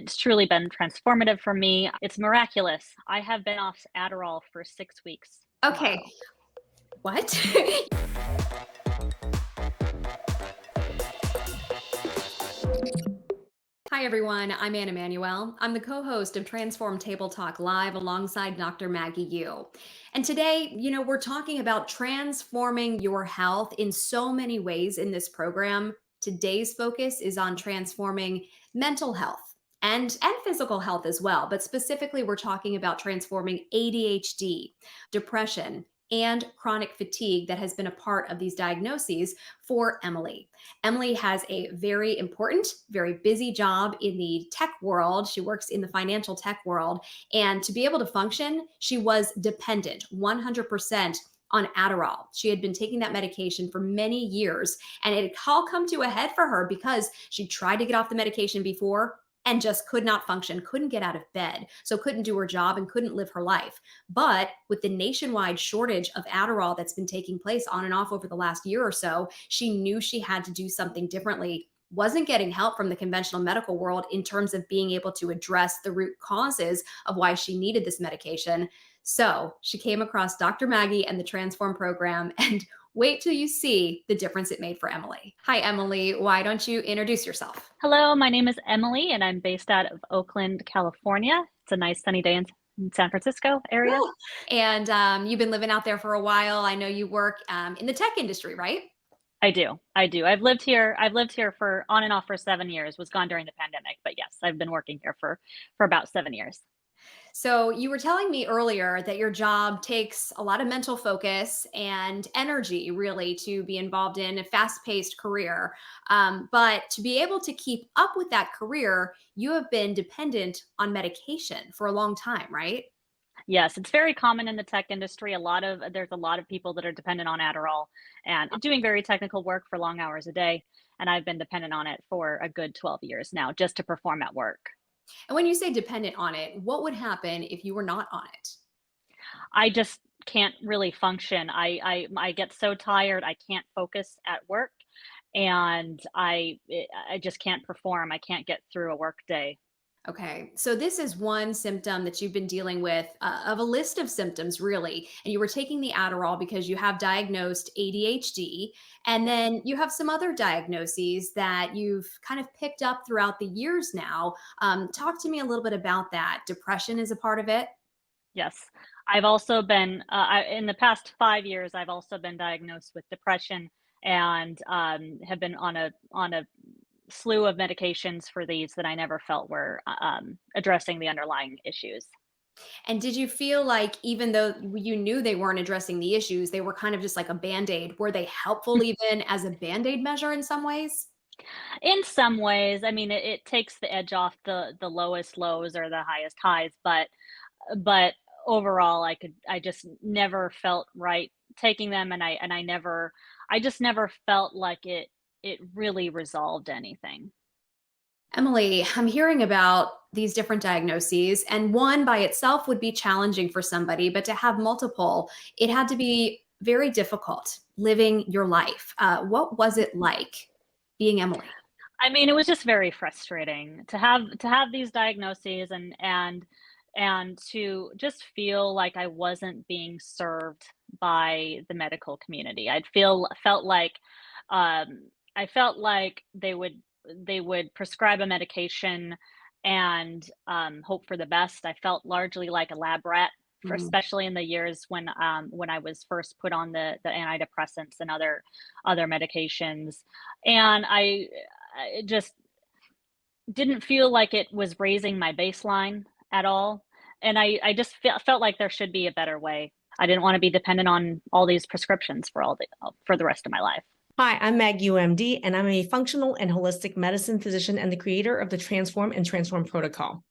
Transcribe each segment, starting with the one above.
It's truly been transformative for me. It's miraculous. I have been off Adderall for 6 weeks Okay. tomorrow. What? Hi, everyone. I'm Anna Manuel. I'm the co host of Transform Table Talk Live alongside Dr. Maggie Yu. And today, we're talking about transforming your health in so many ways in this program. Today's focus is on transforming mental health and physical health as well. But specifically, we're talking about transforming ADHD, depression, and chronic fatigue that has been a part of these diagnoses for Emily. Emily has a very important, very busy job in the tech world. She works in the financial tech world. And to be able to function, she was dependent 100% on Adderall. She had been taking that medication for many years, and it had all come to a head for her because she tried to get off the medication before and just could not function, couldn't get out of bed, so couldn't do her job and couldn't live her life. But with the nationwide shortage of Adderall that's been taking place on and off over the last year or so, she knew she had to do something differently. Wasn't getting help from the conventional medical world in terms of being able to address the root causes of why she needed this medication. So she came across Dr. Maggie and the Transform program, and wait till you see the difference it made for Emily. Hi, Emily. Why don't you introduce yourself? Hello, my name is Emily, and I'm based out of Oakland, California. It's a nice sunny day in San Francisco area. Cool. And you've been living out there for a while. I know you work in the tech industry, right? I do. I do. I've lived here for on and off for 7 years. Was gone during the pandemic, but yes, I've been working here for about 7 years. So you were telling me earlier that your job takes a lot of mental focus and energy, really, to be involved in a fast-paced career. But to be able to keep up with that career, you have been dependent on medication for a long time, right? Yes, it's very common in the tech industry. There's a lot of people that are dependent on Adderall and doing very technical work for long hours a day. And I've been dependent on it for a good 12 years now just to perform at work. And when you say dependent on it, what would happen if you were not on it? I just can't really function. I get so tired, I can't focus at work, and I just can't perform. I can't get through a work day. Okay, so this is one symptom that you've been dealing with of a list of symptoms, really. And you were taking the Adderall because you have diagnosed ADHD, and then you have some other diagnoses that you've kind of picked up throughout the years now. Talk to me a little bit about that. Depression is a part of it. Yes. I've also been in the past 5 years, I've also been diagnosed with depression and, have been on a slew of medications for these that I never felt were, addressing the underlying issues. And did you feel like even though you knew they weren't addressing the issues, they were kind of just like a band aid? Were they helpful even as a band aid measure in some ways? In some ways, I mean, it takes the edge off the lowest lows or the highest highs, but overall, I just never felt right taking them, and I just never felt like it really resolved anything. Emily, I'm hearing about these different diagnoses, and one by itself would be challenging for somebody, but to have multiple, it had to be very difficult living your life. What was it like being Emily? I mean, it was just very frustrating to have these diagnoses and to just feel like I wasn't being served by the medical community. Felt like I felt like they would prescribe a medication and hope for the best. I felt largely like a lab rat, for, Mhm. especially in the years when I was first put on the antidepressants and other medications, and I just didn't feel like it was raising my baseline at all. And I just felt like there should be a better way. I didn't want to be dependent on all these prescriptions for the rest of my life. Hi, I'm Maggie UMD, and I'm a functional and holistic medicine physician and the creator of the Transform and Transform protocol.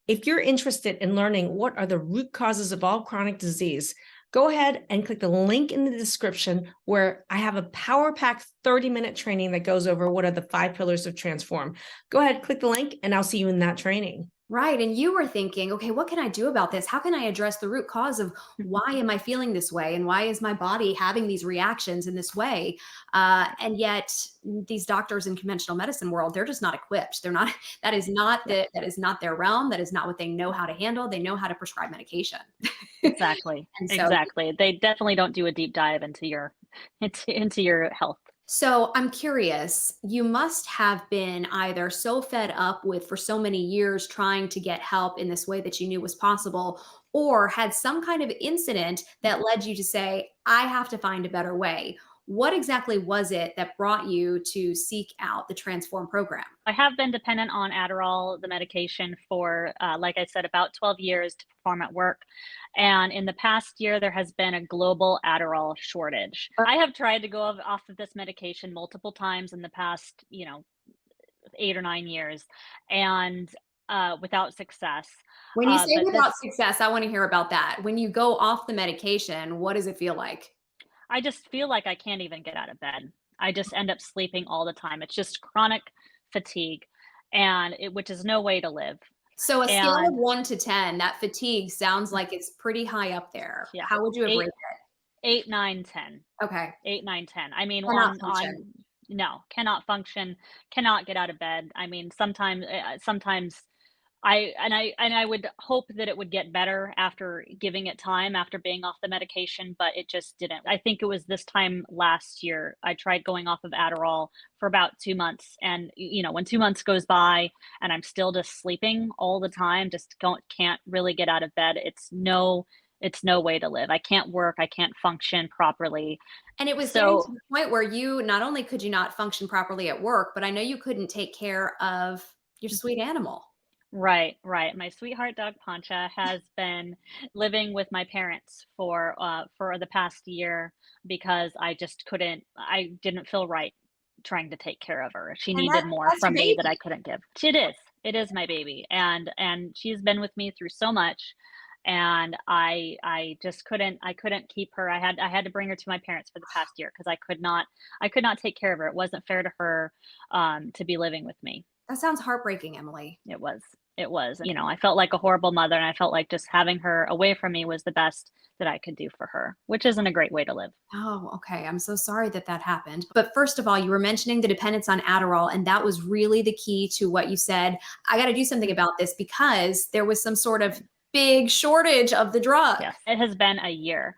If you're interested in learning what are the root causes of all chronic disease, go ahead and click the link in the description where I have a power-packed 30-minute training that goes over what are the 5 pillars of Transform. Go ahead, click the link, and I'll see you in that training. Right. And you were thinking, okay, what can I do about this? How can I address the root cause of why am I feeling this way? And why is my body having these reactions in this way? And yet these doctors in conventional medicine world, they're just not equipped. They're not, Yeah, that is not their realm. That is not what they know how to handle. They know how to prescribe medication. exactly, And so exactly. They definitely don't do a deep dive into your into your health. So I'm curious, you must have been either so fed up with for so many years trying to get help in this way that you knew was possible, or had some kind of incident that led you to say, I have to find a better way. What exactly was it that brought you to seek out the Transform program? I have been dependent on Adderall, the medication, for, like I said, about 12 years to perform at work. And in the past year, there has been a global Adderall shortage. I have tried to go off of this medication multiple times in the past, 8 or 9 years, and without success. When you say But without this, success, I want to hear about that. When you go off the medication, what does it feel like? I just feel like I can't even get out of bed. I just end up sleeping all the time. It's just chronic fatigue, which is no way to live. So a scale of And 1 to 10, that fatigue sounds like it's pretty high up there. yeah, How would you have eight, rated 8, 9, 10. it? Okay. 8, 9, 10. I mean, Cannot on function. no, cannot function, cannot get out of bed. I mean, sometimes I would hope that it would get better after giving it time after being off the medication, but it just didn't. I think it was this time last year I tried going off of Adderall for about 2 months, and when 2 months goes by and I'm still just sleeping all the time, just can't really get out of bed. It's no way to live. I can't work, I can't function properly. And it was getting to So the point where you not only could you not function properly at work, but I know you couldn't take care of your sweet animal. right, right. My sweetheart dog Pancha has been living with my parents for the past year because I didn't feel right trying to take care of her. She And needed more that's your from me that I baby. couldn't give. It is my baby, and she's been with me through so much, and I just couldn't keep her. I had to bring her to my parents for the past year because I could not take care of her. It wasn't fair to her to be living with me. That sounds heartbreaking, Emily. It was. It was. I felt like a horrible mother, and I felt like just having her away from me was the best that I could do for her, which isn't a great way to live. Oh, okay. I'm so sorry that that happened. But first of all, you were mentioning the dependence on Adderall, and that was really the key to what you said. I got to do something about this because there was some sort of big shortage of the drug. Yes, it has been a year.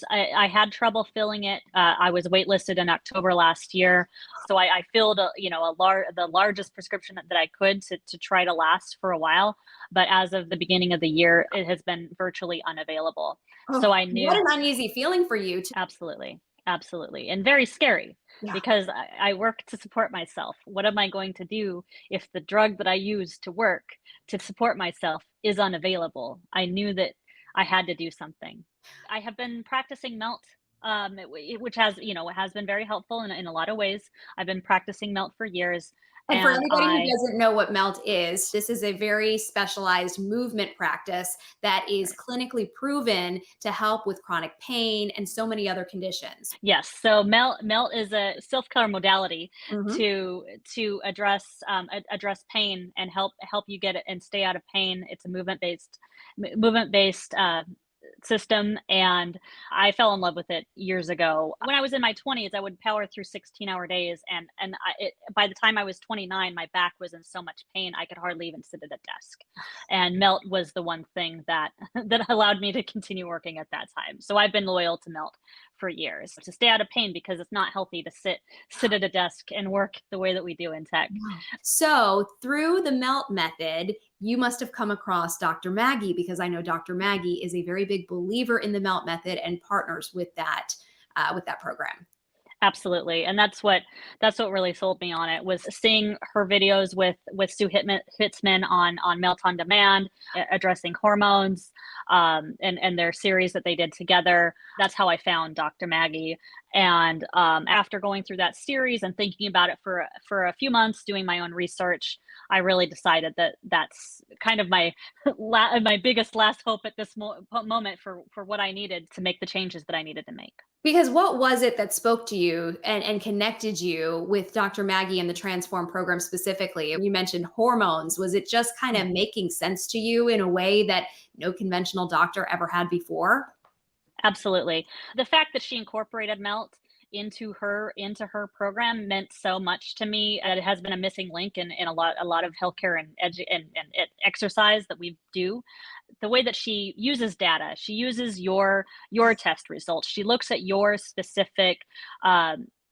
I had trouble filling it. I was waitlisted in October last year, so I filled the largest prescription that I could to try to last for a while. But as of the beginning of the year, it has been virtually unavailable. Oh, So I what knew. an uneasy feeling for you. Absolutely. Absolutely. And very scary Yeah. because I work to support myself. What am I going to do if the drug that I use to work to support myself is unavailable? I knew that I had to do something. I have been practicing melt, which has been very helpful in a lot of ways. I've been practicing melt for years, And for and anybody who doesn't know what melt is, this is a very specialized movement practice that is right. clinically proven to help with chronic pain and so many other conditions. Yes, so melt is a self-care modality Mhm. to address pain and help you get it and stay out of pain. It's a movement based system, and I fell in love with it years ago. When I was in my 20s, I would power through 16-hour days, by the time I was 29, my back was in so much pain I could hardly even sit at a desk. And Melt was the one thing that that allowed me to continue working at that time. So I've been loyal to Melt for years to stay out of pain because it's not healthy to sit at a desk and work the way that we do in tech. So, through the melt method, you must have come across Dr. Maggie because I know Dr. Maggie is a very big believer in the melt method and partners with that program. Absolutely, and that's what really sold me on it was seeing her videos with Sue Hitzman on Melt on Demand, addressing hormones, and their series that they did together. That's how I found Dr. Maggie, and after going through that series and thinking about it for a few months, doing my own research, I really decided that that's kind of my my biggest last hope at this moment for what I needed to make the changes that I needed to make. Because what was it that spoke to you and connected you with Dr. Maggie and the Transform program specifically? You mentioned hormones. Was it just kind of making sense to you in a way that no conventional doctor ever had before? Absolutely. The fact that she incorporated melt into her program meant so much to me. And it has been a missing link in a lot of healthcare and exercise that we do. The way that she uses data, she uses your test results. She looks at your specific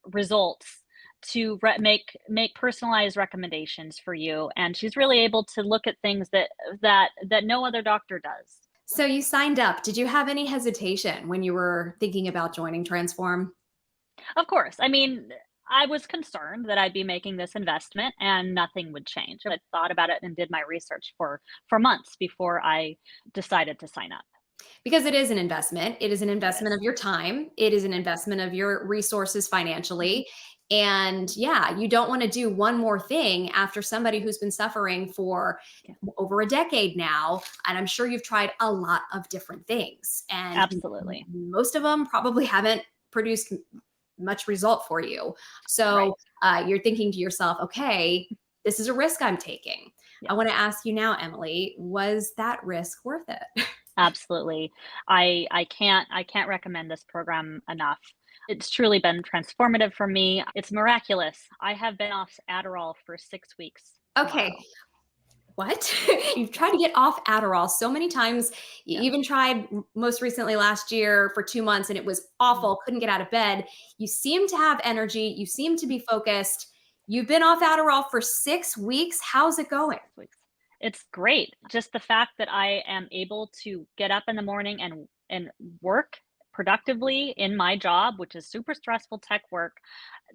results to make personalized recommendations for you, and she's really able to look at things that no other doctor does. So you signed up. Did you have any hesitation when you were thinking about joining Transform? Of course. I mean, I was concerned that I'd be making this investment and nothing would change. I thought about it and did my research for months before I decided to sign up. Because it is an investment. It is an It investment is. of your time. It is an investment of your resources Mhm. financially. And yeah, you don't want to do one more thing after somebody who's been suffering for Yeah. over a decade now. And I'm sure you've tried a lot of different things. And Absolutely. most of them probably haven't produced much result for you. So Right. you're thinking to yourself, okay, this is a risk I'm taking. I want to Yes. ask you now, Emily, was that risk worth it? Absolutely. I can't recommend this program enough. It's truly been transformative for me. It's miraculous. I have been off Adderall for 6 weeks Okay. tomorrow. What? You've tried to Yes. get off Adderall so many times. You Yes. even tried most recently last year for 2 months and it was Mm. awful, couldn't get out of bed. You seem to have energy, you seem to be focused. You've been off Adderall for 6 weeks. How's it going? 6 weeks. It's great. Just the fact that I am able to get up in the morning and work productively in my job, which is super stressful tech work.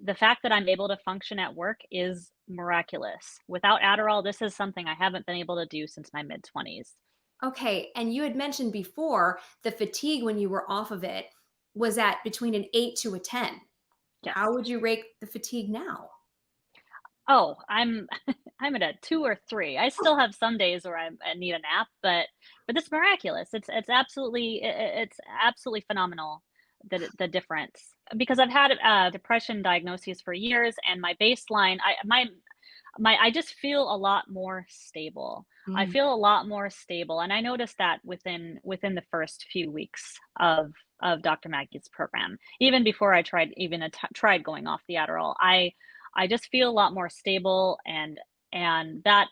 The fact that I'm able to function at work is miraculous. Without Adderall, this is something I haven't been able to do since my mid-20s. Okay, and you had mentioned before the fatigue when you were off of it was at between an 8 to a 10. How Yes. would you rate the fatigue now? Oh, I'm I'm at a 2 or 3. I still have some days where I need a nap, but it's miraculous. It's absolutely it's absolutely phenomenal the difference because I've had depression diagnoses for years, and my baseline I just feel a lot more stable. I Mm. feel a lot more stable, and I noticed that within the first few weeks of Dr. Maggie's program. Even before I tried going off the Adderall, I just feel a lot more stable, and that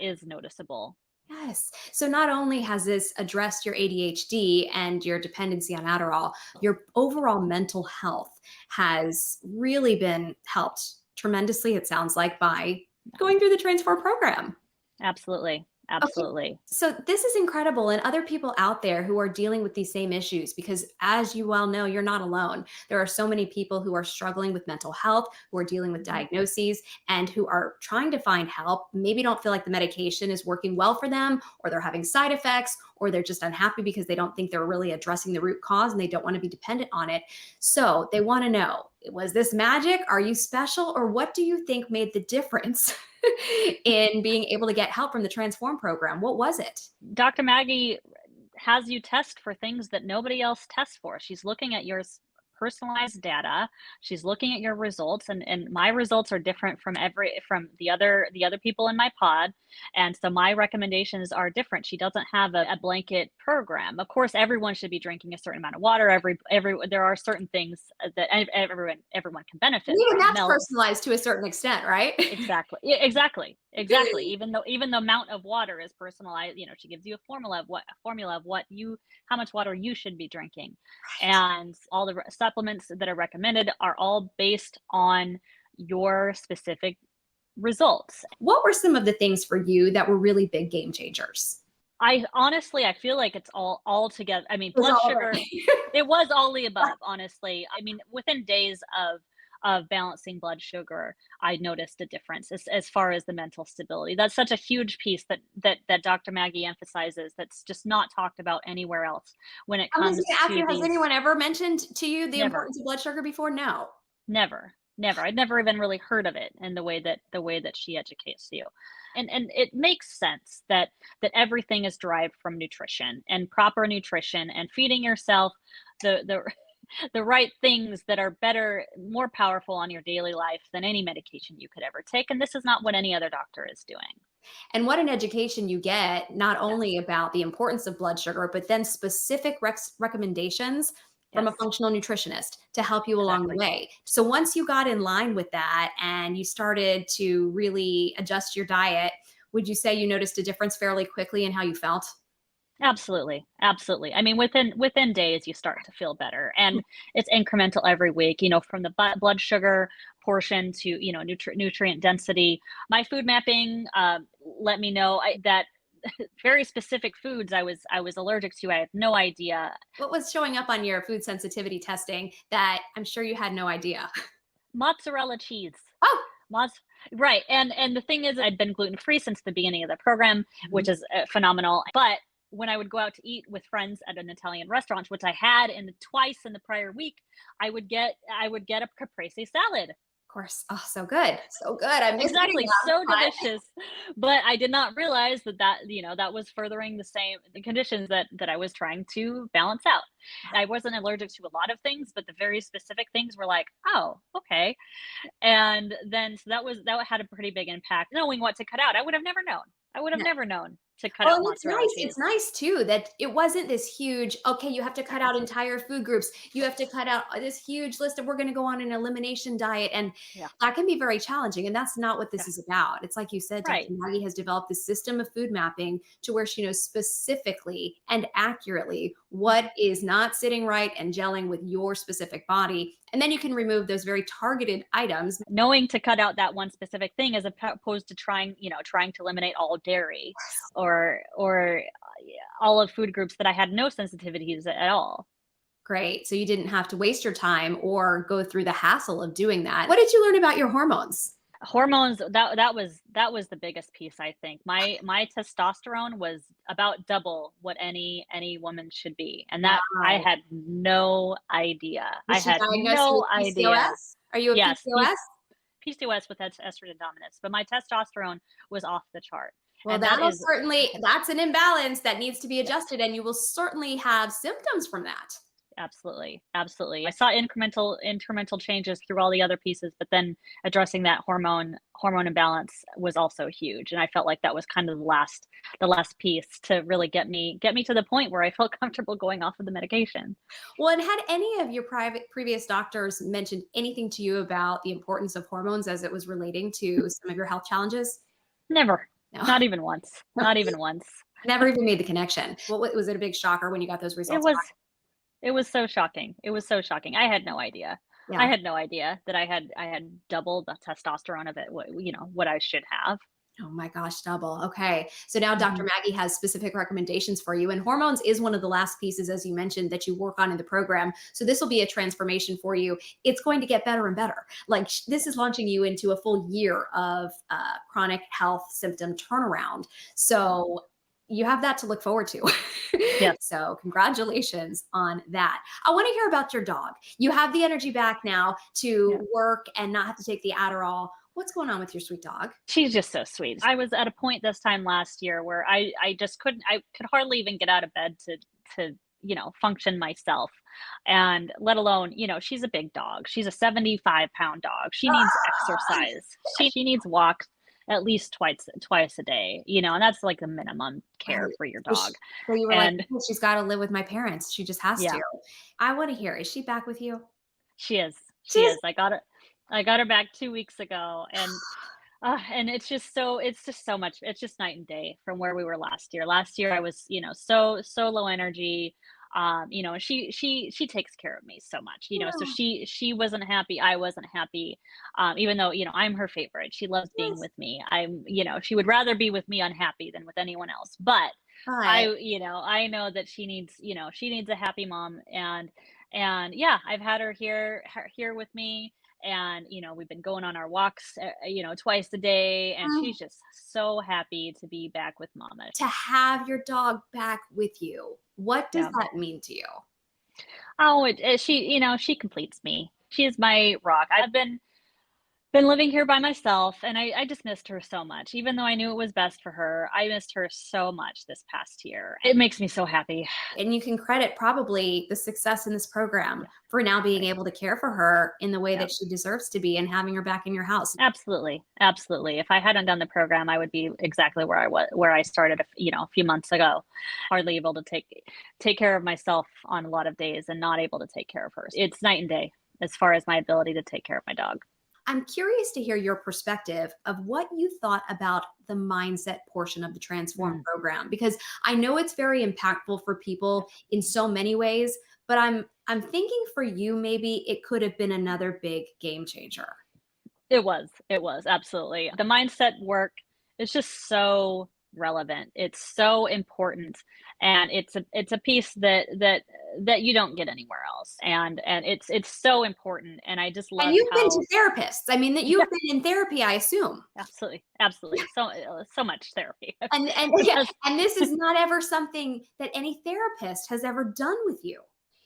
is noticeable. Yes. So not only has this addressed your ADHD and your dependency on Adderall, your overall mental health has really been helped tremendously, it sounds like, by Yeah, going through the Transform program. absolutely, Okay. absolutely. So this is incredible, and other people out there who are dealing with these same issues, because as you well know, you're not alone. There are so many people who are struggling with mental health, who are dealing with Mhm. diagnoses, and who are trying to find help, maybe don't feel like the medication is working well for them, or they're having side effects, or they're just unhappy because they don't think they're really addressing the root cause and they don't want to be dependent on it. So they want to know, was this magic? Are you special? Or what do you think made the difference in being able to get help from the Transform program? What was it? Dr. Maggie has you test for things that nobody else tests for. She's looking at your personalized data. She's looking at your results, and my results are different from the other people in my pod, and so my recommendations are different. She doesn't have a blanket program. Of course, everyone should be drinking a certain amount of water. Every there are certain things that everyone can benefit Even from. that's Melt. personalized to a certain extent, right? Exactly. Yeah, exactly. Exactly. Even the amount of water is personalized, she gives you a formula of how much water you should be drinking. Right. And all the supplements that are recommended are all based on your specific results. What were some of the things for you that were really big game changers? I feel like it's all together. I mean, It was blood all of sugar, it. it was all the above, honestly. I mean, within days of balancing blood sugar, I noticed a difference as far as the mental stability. That's such a huge piece that Dr. Maggie emphasizes that's just not talked about anywhere else when it I was comes gonna ask to you, has these. anyone ever mentioned to you the Never. importance of blood sugar before? No. Never, never. I'd never even really heard of it in the way that she educates you. And it makes sense that everything is derived from nutrition and proper nutrition and feeding yourself the the right things that are better, more powerful on your daily life than any medication you could ever take. And this is not what any other doctor is doing. And what an education you get, not Yes. only about the importance of blood sugar, but then specific recommendations from a Yes. functional nutritionist to help you along the Exactly. way. So once you got in line with that and you started to really adjust your diet, would you say you noticed a difference fairly quickly in how you felt? Absolutely. Absolutely. I mean, within days, you start to feel better, and it's incremental every week, from the blood sugar portion to, nutrient density. My food mapping let me know that very specific foods I was allergic to. I had no idea. What was showing up on your food sensitivity testing that I'm sure you had no idea? Mozzarella cheese. Oh, Moz Right, and the thing is, I'd been gluten-free since the beginning of the program, mhm. which is, phenomenal, but when I would go out to eat with friends at an Italian restaurant, which I had twice in the prior week, I would get a caprese salad. Of course. Oh, so good. So good. I miss eating Exactly, that. so delicious, but I did not realize that was furthering the conditions that I was trying to balance out. I wasn't allergic to a lot of things, but the very specific things were like, "Oh, okay." And then so that had a pretty big impact. Knowing what to cut out, I would have never known. I would have never known to cut Well, out and mozzarella it's cheese. nice too that it wasn't this huge, okay, you have to cut out entire food groups. You have to cut out this huge list of we're going to go on an elimination diet. And Yeah, that can be very challenging. And that's not what this yeah, is about. It's like you said, Dr. right. Maggie has developed this system of food mapping to where she knows specifically and accurately what is not sitting right and gelling with your specific body. And then you can remove those very targeted items. Knowing to cut out that one specific thing as opposed to trying to eliminate all dairy or all of food groups that I had no sensitivities at all. Great. So you didn't have to waste your time or go through the hassle of doing that. What did you learn about your hormones? Hormones, that was the biggest piece, I think. My testosterone was about double what any woman should be, and that I Wow. had no idea. I Was she had diagnosed no with idea. PCOS? Are you a Yes, PCOS? PCOS with estrogen dominance, but my testosterone was off the chart, Well, and that is that's an imbalance that needs to be adjusted, and you will certainly have symptoms from that. absolutely, absolutely. I saw incremental changes through all the other pieces, but then addressing that hormone imbalance was also huge, and I felt like that was kind of the last piece to really get me to the point where I felt comfortable going off of the medication. Well, and had any of your previous doctors mentioned anything to you about the importance of hormones as it was relating to some of your health challenges? Never, No. not even once, not even once. Never even made the connection. What was it a big shocker when you got those It results was back? it was so shocking. It was so shocking. I had no idea. I Yeah. had no idea that I had double the testosterone of it. What I should have. Oh my gosh, double. Okay. So now Dr. Mhm. Maggie has specific recommendations for you. And hormones is one of the last pieces, as you mentioned, that you work on in the program. So this will be a transformation for you. It's going to get better and better. Like this is launching you into a full year of chronic health symptom turnaround. So you have that to look forward to. Yes. So congratulations on that. I want to hear about your dog. You have the energy back now Yeah. to work and not have to take the Adderall. What's going on with your sweet dog? She's just so sweet. I was at a point this time last year where I just couldn't I could hardly even get out of bed to function myself. And let alone, she's a big dog. She's a 75-pound dog. She needs exercise. She needs walks at least twice a day, and that's like the minimum care Right. for your So dog. so you were like, And "Oh, she's gotta live with my parents. She just has yeah, to." I wanna hear, is she back with you? she is. She She is? is. I got her back 2 weeks ago, and it's just so much. It's just night and day from where we were last year. Last year I was, so low energy. And she takes care of me so much, so Yeah. she wasn't happy, I wasn't happy. Even though, I'm her favorite. She loves being Yes. with me. She would rather be with me unhappy than with anyone else. But But I know that she needs a happy mom, and yeah, I've had her here with me, and we've been going on our walks, twice a day, and mm, she's just so happy to be back with mama. to have your dog back with you, what does Yeah. that mean to you? Oh, she completes me. She is my rock. been living here by myself, and I just missed her so much. Even though I knew it was best for her, I missed her so much this past year. It makes me so happy. And you can credit probably the success in this program Yeah, for now being right. able to care for her in the way Yeah. that she deserves to be and having her back in your house. Absolutely, absolutely. If I hadn't done the program, I would be exactly where I started, a few months ago. Hardly able to take care of myself on a lot of days, and not able to take care of her. It's night and day as far as my ability to take care of my dog. I'm curious to hear your perspective of what you thought about the mindset portion of the Transform Mm, program, because I know it's very impactful for people in so many ways, but I'm thinking for you maybe it could have been another big game changer. it was absolutely. The mindset work is just so relevant. It's so important, and it's a piece that you don't get anywhere else, and it's so important. And I just And loved you've been how. to therapists. I mean, that Yeah, you've been in therapy, I assume. absolutely, absolutely. So much therapy. And yeah, Because and this is not ever something that any therapist has ever done with you.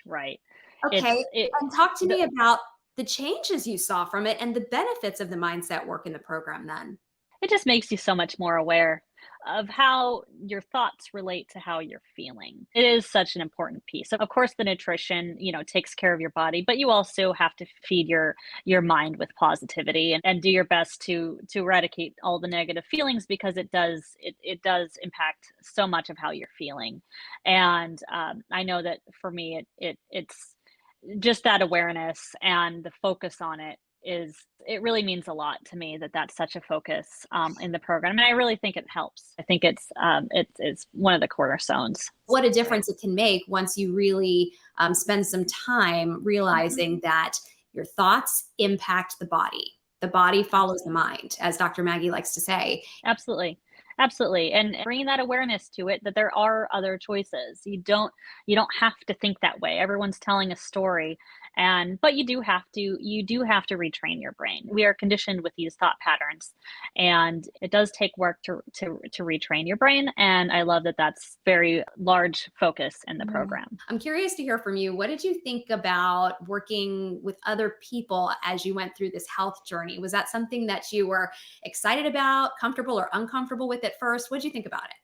right. Okay. It And talk to the me about the changes you saw from it and the benefits of the mindset work in the program then. it just makes you so much more aware of how your thoughts relate to how you're feeling. It is such an important piece. Of course, the nutrition, takes care of your body, but you also have to feed your mind with positivity, and do your best to eradicate all the negative feelings, because it does impact so much of how you're feeling. And I know that for me, it's just that awareness and the focus on it really means a lot to me, that that's such a focus in the program, and I really think it helps. I think it's one of the cornerstones. What a Right. difference it can make once you really spend some time Mhm. realizing that your thoughts impact the body. The body follows the Absolutely. mind, as Dr. Maggie likes to say. Absolutely. Absolutely. And bringing that awareness to it, that there are other choices. You don't have to think that way. Everyone's telling a story, but you do have to retrain your brain. We are conditioned with these thought patterns, and it does take work to retrain your brain, and I love that that's very large focus in the Mm. program. I'm curious to hear from you. What did you think about working with other people as you went through this health journey? Was that something that you were excited about, comfortable or uncomfortable with at first? What did you think about it?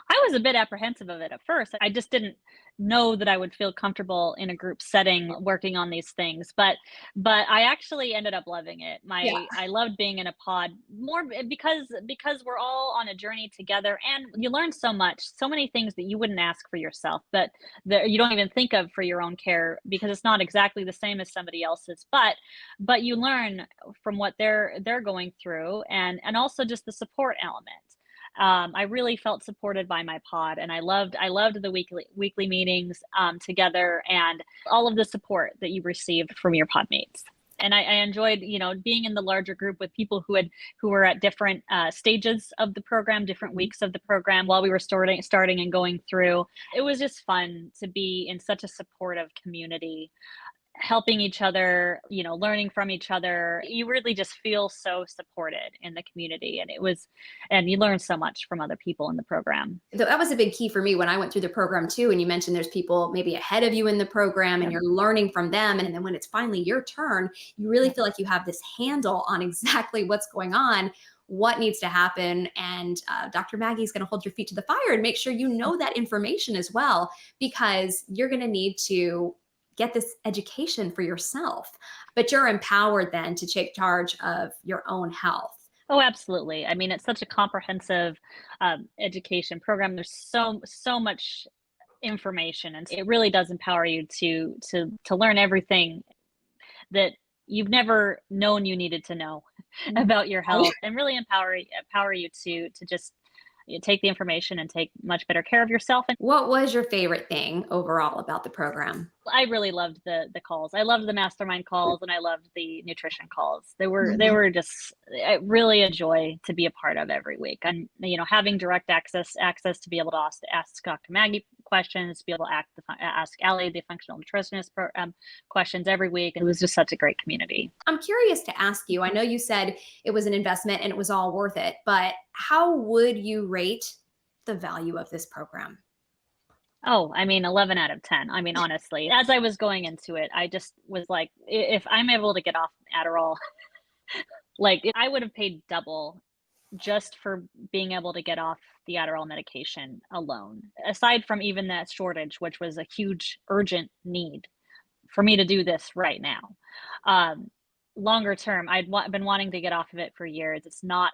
I was a bit apprehensive of it at first. I just didn't know that I would feel comfortable in a group setting working on these things, but I actually ended up loving it. Yeah. I loved being in a pod more because we're all on a journey together, and you learn so much, so many things that you wouldn't ask for yourself, but that you don't even think of for your own care, because it's not exactly the same as somebody else's. But you learn from what they're going through, and also just the support element. I really felt supported by my pod, and I loved the weekly meetings together, and all of the support that you received from your pod mates. And I enjoyed, being in the larger group with people who were at different stages of the program, different weeks of the program while we were starting and going through. It was just fun to be in such a supportive community, helping each other, learning from each other. You really just feel so supported in the community. And you learn so much from other people in the program. That was a big key for me when I went through the program too. And you mentioned there's people maybe ahead of you in the program and Yep. you're learning from them. And then when it's finally your turn, you really Yep. feel like you have this handle on exactly what's going on, what needs to happen. And Dr. Maggie's going to hold your feet to the fire and make sure you know that information as well, because you're going to need to get this education for yourself. But you're empowered then to take charge of your own health. Oh, absolutely. I mean, it's such a comprehensive education program. There's so much information, and it really does empower you to learn everything that you've never known you needed to know about your health, and really empower you to just take the information and take much better care of yourself. And What was your favorite thing overall about the program? I really loved the calls. I loved the mastermind calls, and I loved the nutrition calls. They were just really a joy to be a part of every week. And having direct access to be able to ask Dr. Maggie questions, to be able to ask Allie, the functional nutritionist, questions every week. It was just such a great community. I'm curious to ask you. I know you said it was an investment and it was all worth it, but how would you rate the value of this program? Oh, I mean, 11 out of 10. I mean, honestly, as I was going into it, I just was like, if I'm able to get off Adderall Like, I would have paid double just for being able to get off the Adderall medication alone, aside from even that shortage, which was a huge urgent need for me to do this right now. Um, Longer term, been wanting to get off of it for years. It's not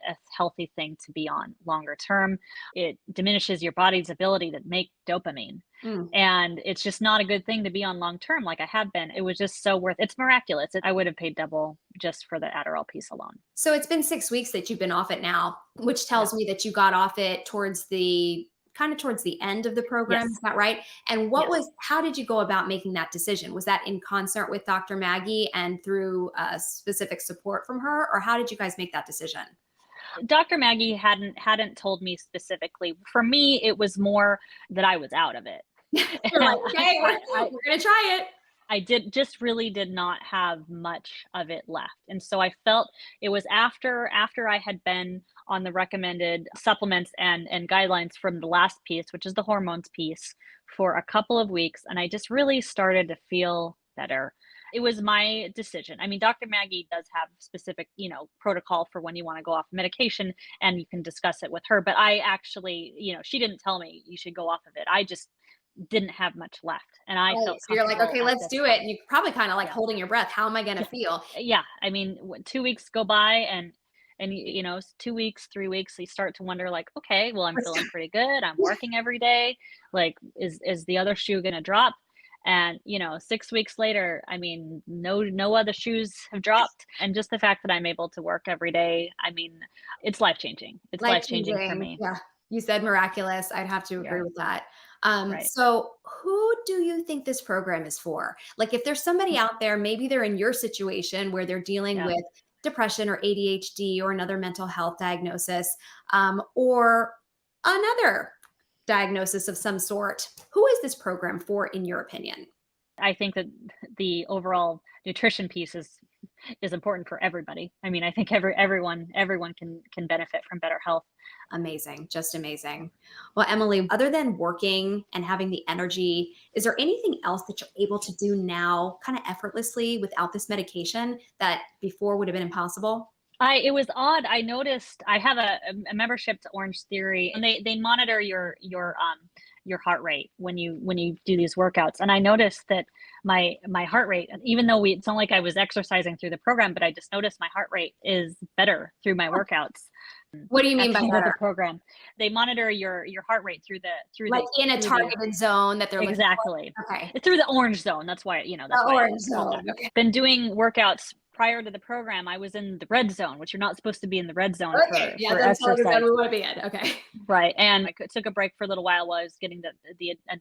a healthy thing to be on longer term. It diminishes your body's ability to make dopamine. Mm. And it's just not a good thing to be on long term like I have been. It was just so worth it's miraculous. I would have paid double just for the Adderall piece alone. So it's been 6 weeks that you've been off it now, which Yeah. tells me that you got off it towards the end of the program. Yes. Is that right? And Yes. how did you go about making that decision? Was that in concert with Dr. Maggie and through specific support from her, or how did you guys make that decision? Dr. Maggie hadn't told me specifically. For me, it was more that I was out of it. You're like, okay, we're gonna try it. I really did not have much of it left. And so I felt it was after I had been on the recommended supplements and guidelines from the last piece, which is the hormones piece, for a couple of weeks, and I just really started to feel better. It was my decision. I mean, Dr. Maggie does have specific, protocol for when you want to go off medication, and you can discuss it with her. But I actually, she didn't tell me you should go off of it. I just didn't have much left, and I felt So you're like, comfortable okay, at let's this do it. point. And you're probably kind of like Yeah. holding your breath. How am I going to feel? Yeah, I mean, 2 weeks go by, and 2 weeks, 3 weeks, you start to wonder, like, okay, well, I'm feeling pretty good. I'm working every day. Like, is the other shoe gonna drop? And 6 weeks later, I mean, no other shoes have dropped, and just the fact that I'm able to work every day, I mean, it's life changing. It's life changing for Life-changing. me. Yeah. You said miraculous. I'd have to agree Yeah, with that. right. So who do you think this program is for? Like if there's somebody out there, maybe they're in your situation where they're dealing Yeah. with depression or ADHD or another mental health diagnosis, or another diagnosis of some sort. Who is this program for, in your opinion? I think that the overall nutrition piece is important for everybody. I mean, I think everyone can benefit from better health. Amazing, just amazing. Well, Emily, other than working and having the energy, is there anything else that you're able to do now kind of effortlessly without this medication that before would have been impossible? It was odd. I noticed I have a membership to Orange Theory, and they monitor your heart rate when you do these workouts. And I noticed that my heart rate, even though it's not like I was exercising through the program, but I just noticed my heart rate is better through my workouts. What do you mean At by the end of the better? program, they monitor your heart rate Like in a through the targeted zone that they're looking exactly. for? Okay. It's through the orange zone. That's why, The that's why orange it's called that. zone. Okay. Been doing workouts prior to the program. I was in the red zone, which you're not supposed to be in the red zone Okay. Yeah, for that's all we exercise. want to be in. Okay. Right. And took a break for a little while I was getting the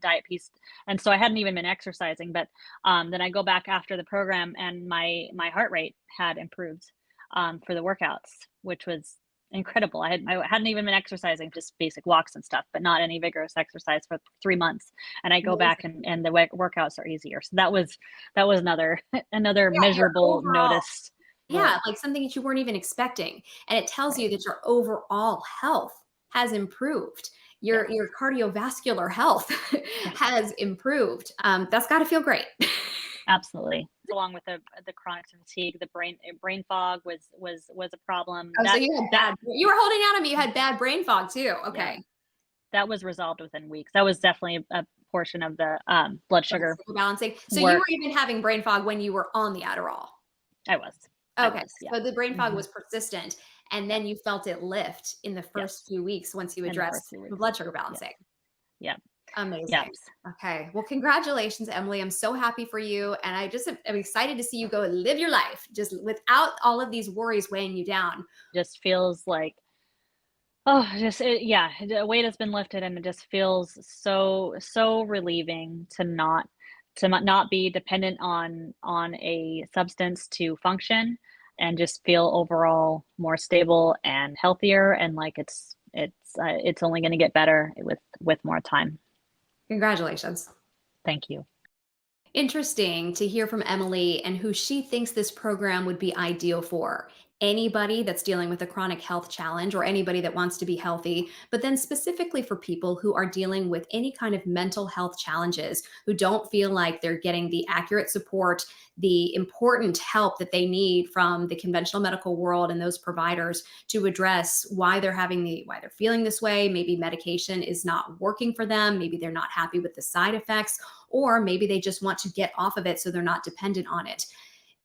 diet piece. And so I hadn't even been exercising, but then I go back after the program, and my heart rate had improved for the workouts, which was incredible. I hadn't even been exercising, just basic walks and stuff, but not any vigorous exercise for 3 months. And I go back, Amazing. and the workouts are easier. So that was another Yeah, your measurable overall, notice. yeah, like something that you weren't even expecting. And it tells Right. you that your overall health has improved. Yes. Your cardiovascular health Yes. has improved. That's got to feel great. Absolutely. Along with the chronic fatigue, the brain fog was a problem. Oh, so That you had that you were holding out on me. You had bad brain fog too. yeah, Okay. that was resolved within weeks. That was definitely a portion of the blood sugar Sugar balancing. So you work. were even having brain fog when you were on the Adderall. I was. Okay. Yeah. So the brain fog Mhm. was persistent, and Yeah. then you felt it lift in the first Yes. few weeks once you In the first addressed few the weeks. blood sugar Yeah. balancing. Yeah. Amazing. Yes. Okay. Well, congratulations, Emily. I'm so happy for you. And I just am excited to see you go and live your life just without all of these worries weighing you down. Just feels like yeah, the weight has been lifted, and it just feels so relieving to not be dependent on a substance to function, and just feel overall more stable and healthier, and like it's only going to get better with more time. Congratulations. Thank you. Interesting to hear from Emily and who she thinks this program would be ideal for. anybody that's dealing with a chronic health challenge or anybody that wants to be healthy, but then specifically for people who are dealing with any kind of mental health challenges, who don't feel like they're getting the accurate support, the important help that they need from the conventional medical world and those providers to address why they're feeling this way. Maybe medication is not working for them, maybe they're not happy with the side effects, or maybe they just want to get off of it so they're not dependent on it.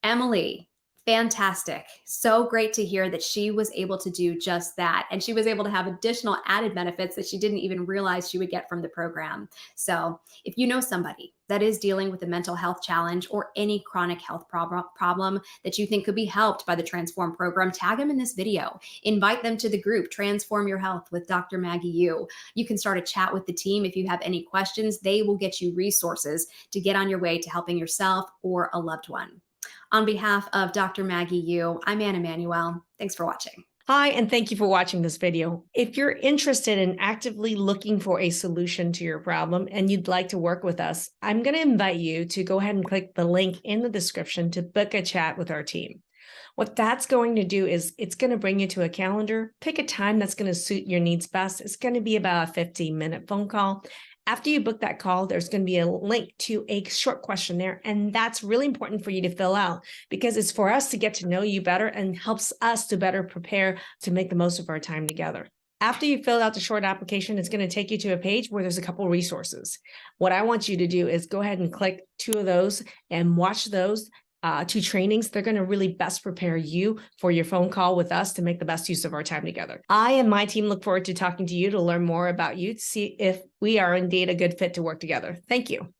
Emily, fantastic. So great to hear that she was able to do just that. And she was able to have additional added benefits that she didn't even realize she would get from the program. So if you know somebody that is dealing with a mental health challenge or any chronic health problem that you think could be helped by the Transform program, tag them in this video. Invite them to the group, Transform Your Health with Dr. Maggie Yu. You can start a chat with the team. If you have any questions, they will get you resources to get on your way to helping yourself or a loved one. On behalf of Dr. Maggie Yu, I'm Anna Manuel. Thanks for watching. Hi, and thank you for watching this video. If you're interested in actively looking for a solution to your problem and you'd like to work with us, I'm going to invite you to go ahead and click the link in the description to book a chat with our team. What that's going to do is it's going to bring you to a calendar, pick a time that's going to suit your needs best. It's going to be about a 15-minute phone call. After you book that call, there's going to be a link to a short questionnaire, and that's really important for you to fill out because it's for us to get to know you better and helps us to better prepare to make the most of our time together. After you fill out the short application, it's going to take you to a page where there's a couple resources. What I want you to do is go ahead and click 2 of those and watch those 2 trainings. They're going to really best prepare you for your phone call with us to make the best use of our time together. I and my team look forward to talking to you to learn more about you, to see if we are indeed a good fit to work together. Thank you.